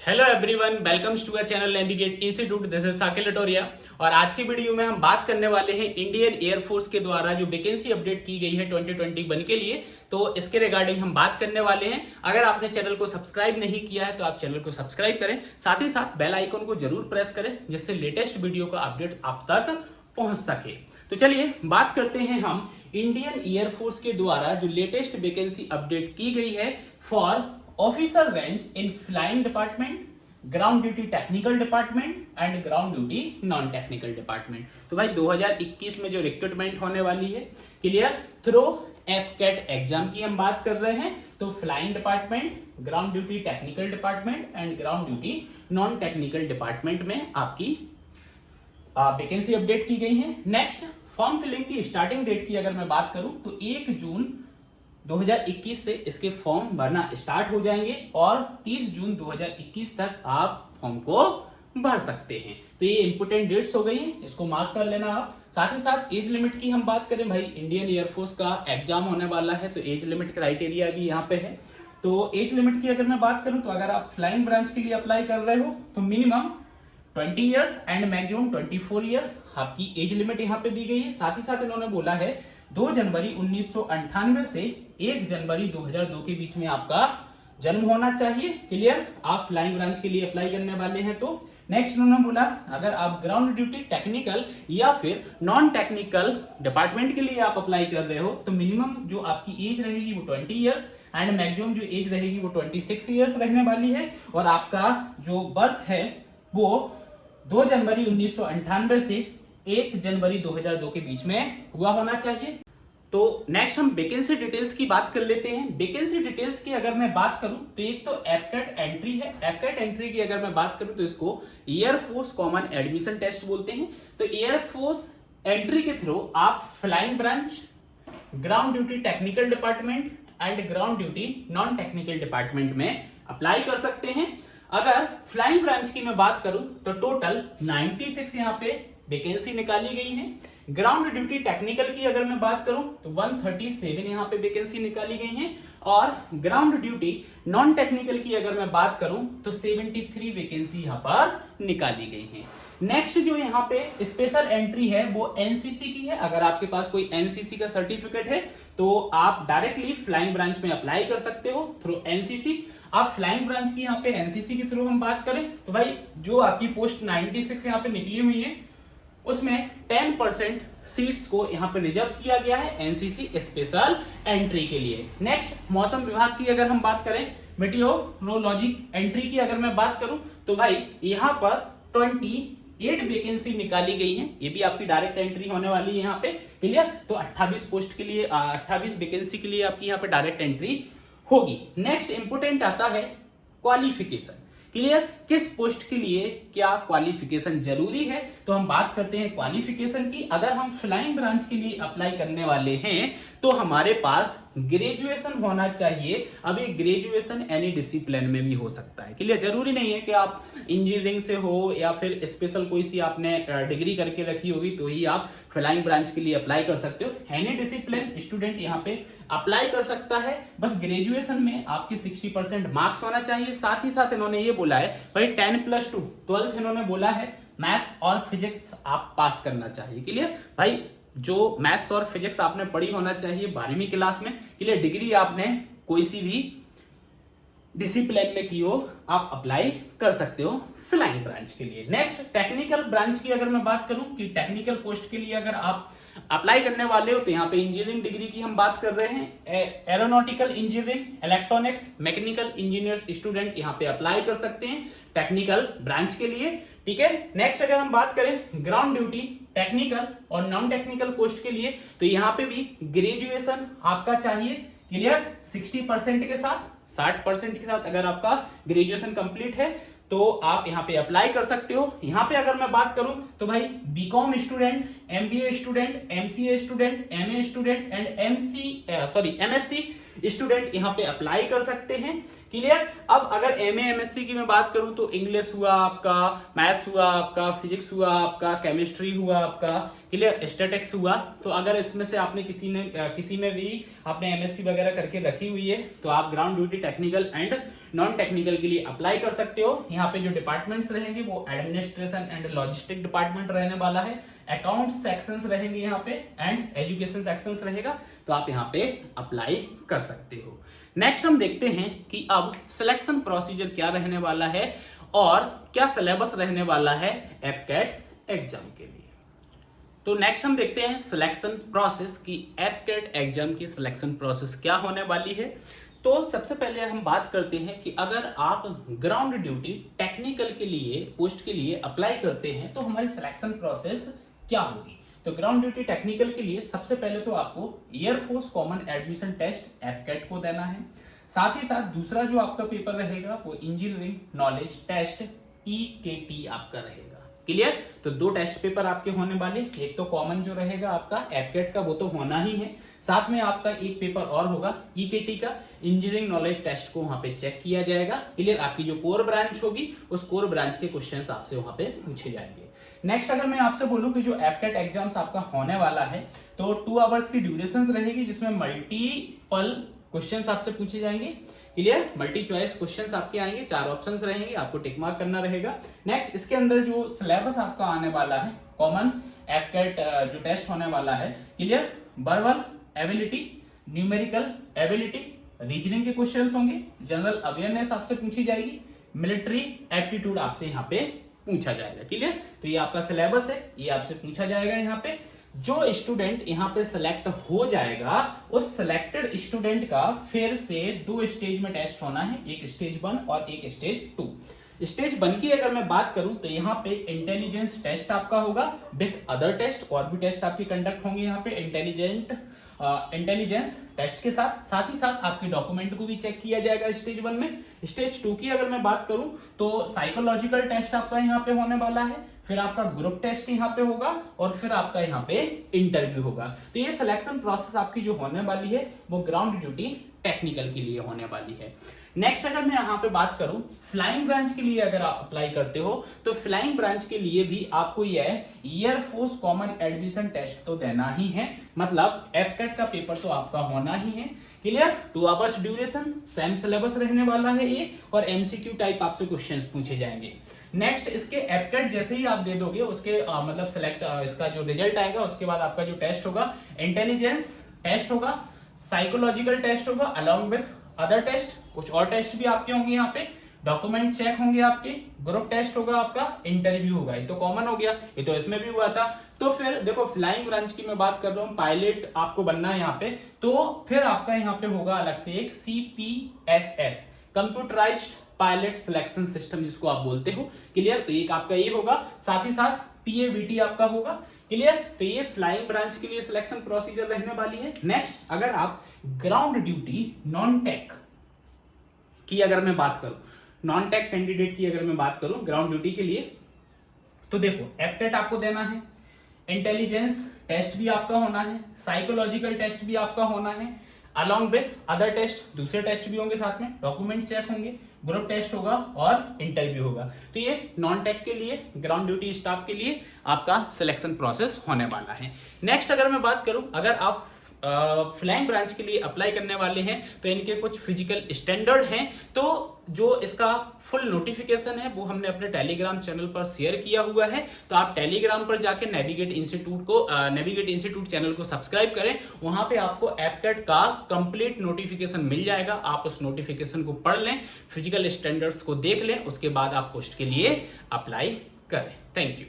Hello everyone, welcomes to a channel navigate institute. This is Sakil Latoria और आज की video में हम बात करने वाले हैं इंडियन एयरफोर्स के द्वारा जो वैकेंसी अपडेट की गई है 2021 के लिए। तो इसके रिगार्डिंग हम बात करने वाले हैं। अगर आपने चैनल को सब्सक्राइब नहीं किया है तो आप चैनल को सब्सक्राइब करें, साथ ही साथ बेल आइकन को जरूर प्रेस करें जिससे लेटेस्ट वीडियो का अपडेट आप तक पहुंच सके। तो चलिए बात करते हैं हम इंडियन एयरफोर्स के द्वारा जो लेटेस्ट वैकेंसी अपडेट की गई है for officer range in flying department, ground duty technical department and ground duty non technical department. तो भाई 2021 में जो रिक्रूटमेंट होने वाली है क्लियर थ्रू एपकेट एग्जाम की हम बात कर रहे हैं। तो flying department, ground duty technical department and ground duty non technical department में आपकी वैकेंसी अपडेट की गई है। नेक्स्ट, फॉर्म फिलिंग की स्टार्टिंग डेट की अगर मैं बात करूं तो 1 जून 2021 से इसके फॉर्म भरना स्टार्ट हो जाएंगे और 30 जून 2021 तक आप फॉर्म को भर सकते हैं। तो ये इंपोर्टेंट डेट्स हो गई हैं, इसको मार्क कर लेना आप। साथ ही साथ एज लिमिट की हम बात करें, भाई इंडियन एयरफोर्स का एग्जाम होने वाला है तो एज लिमिट क्राइटेरिया भी यहाँ पे है। तो एज लिमिट की अगर मैं बात करूं तो अगर आप फ्लाइंग ब्रांच के लिए अप्लाई कर रहे हो तो minimum 20 years and maximum 24 years आपकी एज लिमिट यहाँ पे दी गई है। साथ ही साथ इन्होंने बोला है 2 जनवरी 1998 से 1 जनवरी 2002 के बीच में आपका जन्म होना चाहिए। क्लियर, आप फ्लाइंग ब्रांच के लिए अप्लाई करने वाले हैं। तो नेक्स्ट उन्होंने बोला अगर आप ग्राउंड ड्यूटी टेक्निकल या फिर नॉन टेक्निकल डिपार्टमेंट के लिए आप अप्लाई कर रहे हो तो मिनिमम जो आपकी एज रहेगी वो 20 इयर्स एंड मैक्सिमम जो एज रहेगी वो 26 इयर्स रहने वाली है। और आपका जो बर्थ है वो 2 जनवरी 1998 से 1 जनवरी 2002 के बीच में हुआ होना चाहिए। तो नेक्स्ट हम वैकेंसी डिटेल्स की बात कर लेते हैं। वैकेंसी डिटेल्स की अगर मैं बात करूं तो एक तो एपकेट एंट्री है। एपकेट एंट्री की अगर मैं बात करूं तो इसको एयरफोर्स कॉमन एडमिशन टेस्ट बोलते हैं। तो एयरफोर्स एंट्री के थ्रू आप flying branch, ground duty technical department and ground duty non technical department में अप्लाई कर सकते हैं। अगर फ्लाइंग ब्रांच की मैं बात करूं तो टोटल 96 यहाँ पे वैकेंसी निकाली गई है। ग्राउंड ड्यूटी टेक्निकल की अगर मैं बात करूं तो 137 यहाँ पे वैकेंसी निकाली गई है। और ग्राउंड ड्यूटी नॉन टेक्निकल की अगर मैं बात करूं तो 73 वैकेंसी यहाँ पर निकाली गई है। नेक्स्ट जो यहाँ पे स्पेशल एंट्री है वो एनसीसी की है। अगर आपके पास कोई एनसीसी का सर्टिफिकेट है तो आप डायरेक्टली फ्लाइंग ब्रांच में अप्लाई कर सकते हो थ्रू एनसीसी। आप फ्लाइंग ब्रांच की यहाँ पे एनसीसी के थ्रू हम बात करें तो भाई जो आपकी पोस्ट 96 यहाँ पे निकली हुई है उसमें 10% सीट्स को यहाँ पे रिजर्व किया गया है एनसीसी स्पेशल एंट्री के लिए। नेक्स्ट, मौसम विभाग की अगर हम बात करें, मेटियोरोलॉजी एंट्री की अगर मैं बात करूं तो भाई यहाँ पर 28 वैकेंसी निकाली गई है। ये भी आपकी डायरेक्ट एंट्री होने वाली है यहाँ पे। क्लियर, तो 28 पोस्ट के लिए 28 वैकेंसी के लिए आपकी यहाँ पे डायरेक्ट एंट्री होगी। नेक्स्ट इंपोर्टेंट आता है क्वालिफिकेशन। क्लियर, किस पोस्ट के लिए क्या क्वालिफिकेशन जरूरी है तो हम बात करते हैं क्वालिफिकेशन की। अगर हम फ्लाइंग ब्रांच के लिए अप्लाई करने वाले हैं तो हमारे पास ग्रेजुएशन होना चाहिए। अब ये ग्रेजुएशन एनी डिसिप्लिन में भी हो सकता है। क्लियर, जरूरी नहीं है कि आप इंजीनियरिंग से हो या फिर स्पेशल कोई सी आपने डिग्री करके रखी होगी तो ही आप फ्लाइंग ब्रांच के लिए अप्लाई कर सकते हो। एनी डिसिप्लिन स्टूडेंट यहाँ पे अप्लाई कर सकता है। बस ग्रेजुएशन में आपके 60% मार्क्स होना चाहिए। साथ ही साथ इन्होंने ये बोला है भाई 10+2 12th इन्होंने बोला है मैथ्स और फिजिक्स आप पास करना चाहिए। क्लियर, भाई जो मैथ्स और फिजिक्स आपने पढ़ी होना चाहिए 12वीं क्लास में। क्लियर, डिग्री आपने कोई सी भी डिसिप्लिन में की हो आप अप्लाई कर सकते हो फ्लाइंग ब्रांच के लिए। नेक्स्ट, टेक्निकल ब्रांच की अगर मैं बात करूं कि टेक्निकल पोस्ट के लिए अगर आप अप्लाई करने वाले हो तो यहाँ पे इंजीनियरिंग डिग्री की हम बात कर रहे हैं। Aeronautical engineering, electronics, mechanical engineers student यहाँ पे अप्लाई कर सकते हैं टेक्निकल ब्रांच के लिए। ठीक है, नेक्स्ट अगर हम बात करें ग्राउंड ड्यूटी टेक्निकल और नॉन टेक्निकल पोस्ट के लिए तो यहाँ पे भी ग्रेजुएशन आपका चाहिए। क्लियर, 60% के साथ 60% के साथ अगर आपका ग्रेजुएशन कंप्लीट है तो आप यहाँ पे अप्लाई कर सकते हो। यहाँ पे अगर मैं बात करूं तो भाई BCom student, MBA student, MCA student, MA student and MSc student यहाँ पे अप्लाई कर सकते हैं। क्लियर। अब अगर एमए एमएससी की मैं बात करूं तो इंग्लिश हुआ आपका, मैथ्स हुआ आपका, फिजिक्स हुआ आपका, केमिस्ट्री हुआ आपका, क्लियर, स्टैटिक्स हुआ। तो अगर इसमें से आपने किसी में भी आपने एमएससी वगैरह करके रखी हुई है तो आप ground duty technical and non technical के लिए अप्लाई कर सकते हो। यहाँ पे जो डिपार्टमेंट्स रहेंगे वो एडमिनिस्ट्रेशन एंड लॉजिस्टिक डिपार्टमेंट रहने वाला है, अकाउंट सेक्शंस रहेंगे यहाँ पे एंड एजुकेशन सेक्शंस रहेगा। तो आप यहाँ पे अप्लाई कर सकते हो। नेक्स्ट हम देखते हैं कि अब सिलेक्शन प्रोसीजर क्या रहने वाला है और क्या सिलेबस रहने वाला है एपकैट एग्जाम के लिए। तो नेक्स्ट हम देखते हैं सिलेक्शन प्रोसेस की एपकैट एग्जाम की सिलेक्शन प्रोसेस क्या होने वाली है। तो सबसे पहले हम बात करते हैं कि अगर आप ग्राउंड ड्यूटी टेक्निकल के लिए पोस्ट के लिए अप्लाई करते हैं तो हमारी सिलेक्शन प्रोसेस क्या होगी। तो ग्राउंड ड्यूटी टेक्निकल के लिए सबसे पहले तो आपको एयरफोर्स कॉमन एडमिशन टेस्ट एपकैट को देना है। साथ ही साथ दूसरा जो आपका पेपर रहेगा वो इंजीनियरिंग नॉलेज टेस्ट EKT आपका रहेगा। क्लियर। तो 2 टेस्ट पेपर आपके होने वाले, एक तो कॉमन जो रहेगा आपका एपकैट का वो तो होना ही है, साथ में आपका एक पेपर और होगा EKT का, इंजीनियरिंग नॉलेज टेस्ट को वहां पे चेक किया जाएगा। क्लियर। आपकी जो कोर ब्रांच होगी उस कोर ब्रांच के क्वेश्चंस आपसे वहां पे पूछे जाएंगे। नेक्स्ट अगर मैं आपसे बोलूं कि जो एपकैट एग्जाम्स आपका होने वाला है तो 2 आवर्स की ड्यूरेशन रहेगी जिसमें मल्टीपल क्वेश्चंस आपसे पूछे जाएंगे। क्लियर। मल्टी चॉइस क्वेश्चंस आपके आएंगे, 4 ऑप्शंस रहेंगे, आपको टिक मार्क करना रहेगा। नेक्स्ट इसके अंदर जो सिलेबस आपका आने वाला है कॉमन एपकैट जो टेस्ट होने वाला है, clear, verbal ability, numerical ability, reasoning के क्वेश्चंस होंगे, जनरल अवेयरनेस आपसे पूछी जाएगी, मिलिट्री एप्टीट्यूड आपसे यहाँ पे पूछा जाएगा। क्लियर। तो ये आपका सिलेबस है, ये आपसे पूछा जाएगा। यहाँ पे जो स्टूडेंट यहाँ पे सिलेक्ट हो जाएगा उस सिलेक्टेड स्टूडेंट का फिर से 2 स्टेज में टेस्ट होना है, एक स्टेज 1 और एक स्टेज 2। स्टेज 1 की अगर मैं बात करूं तो यहाँ पे इंटेलिजेंस टेस्ट आपका होगा विथ अदर टेस्ट, और भी टेस्ट आपके कंडक्ट होंगे यहाँ पे इंटेलिजेंस टेस्ट के साथ ही साथ आपके डॉक्यूमेंट को भी चेक किया जाएगा स्टेज 1 में। स्टेज 2 की अगर मैं बात करूं तो साइकोलॉजिकल टेस्ट आपका यहाँ पे होने वाला है, फिर आपका ग्रुप टेस्ट यहाँ पे होगा और फिर आपका यहाँ पे इंटरव्यू होगा। तो ये सिलेक्शन प्रोसेस आपकी जो होने वाली है वो ग्राउंड ड्यूटी टेक्निकल के लिए होने वाली है। नेक्स्ट अगर मैं यहाँ पे बात करूं फ्लाइंग ब्रांच के लिए अगर आप अप्लाई करते हो तो फ्लाइंग ब्रांच के लिए भी आपको यह एयरफोर्स कॉमन एडमिशन टेस्ट तो देना ही है, मतलब एपकैट का पेपर तो आपका होना ही है। Clear. 2 hours duration, same syllabus रहने वाला है ये, और MCQ टाइप आपसे क्वेश्चंस पूछे जाएंगे। नेक्स्ट इसके एपकैट जैसे ही आप दे दोगे उसके मतलब सिलेक्ट इसका जो रिजल्ट आएगा उसके बाद आपका जो टेस्ट होगा इंटेलिजेंस टेस्ट होगा, साइकोलॉजिकल टेस्ट होगा अलॉन्ग विथ अदर टेस्ट, कुछ और टेस्ट भी आपके होंगे यहाँ पे, डॉक्यूमेंट चेक होंगे आपके, ग्रुप टेस्ट होगा आपका, इंटरव्यू होगा। ये तो कॉमन हो गया, ये तो इसमें भी हुआ था। तो फिर देखो फ्लाइंग ब्रांच की मैं बात कर रहा हूँ, पायलट आपको बनना है यहाँ पे, तो फिर आपका यहाँ पे होगा अलग से एक CPSS computerised pilot selection system जिसको आप बोलते हो। क्लियर। तो एक आपका ये होगा, साथ ही साथ PAVT आपका होगा। क्लियर। तो ये फ्लाइंग ब्रांच के लिए सिलेक्शन प्रोसीजर रहने वाली है। नेक्स्ट अगर आप ग्राउंड ड्यूटी नॉन टेक की अगर मैं बात करूं, नॉन टेक कैंडिडेट की अगर मैं बात करूं ग्राउंड ड्यूटी के लिए, तो देखो एपकैट आपको देना है, इंटेलिजेंस टेस्ट भी आपका होना है, साइकोलॉजिकल टेस्ट भी आपका होना है, अलॉन्ग विथ अदर टेस्ट, दूसरे टेस्ट भी होंगे साथ में, डॉक्यूमेंट चेक होंगे, ग्रुप टेस्ट होगा और इंटरव्यू होगा। तो ये नॉन टेक के लिए ग्राउंड ड्यूटी स्टाफ के लिए आपका सिलेक्शन प्रोसेस होने वाला है। नेक्स्ट अगर मैं बात करूं, अगर आप फ्लाइंग ब्रांच के लिए अप्लाई करने वाले हैं तो इनके कुछ फिजिकल स्टैंडर्ड हैं, तो जो इसका फुल नोटिफिकेशन है वो हमने अपने टेलीग्राम चैनल पर शेयर किया हुआ है। तो आप टेलीग्राम पर जाके नेविगेट इंस्टीट्यूट चैनल को सब्सक्राइब करें, वहां पे आपको एपकैट का कंप्लीट नोटिफिकेशन मिल जाएगा। आप उस नोटिफिकेशन को पढ़ लें, फिजिकल स्टैंडर्ड्स को देख लें, उसके बाद आप पोस्ट के लिए अप्लाई करें। Thank you.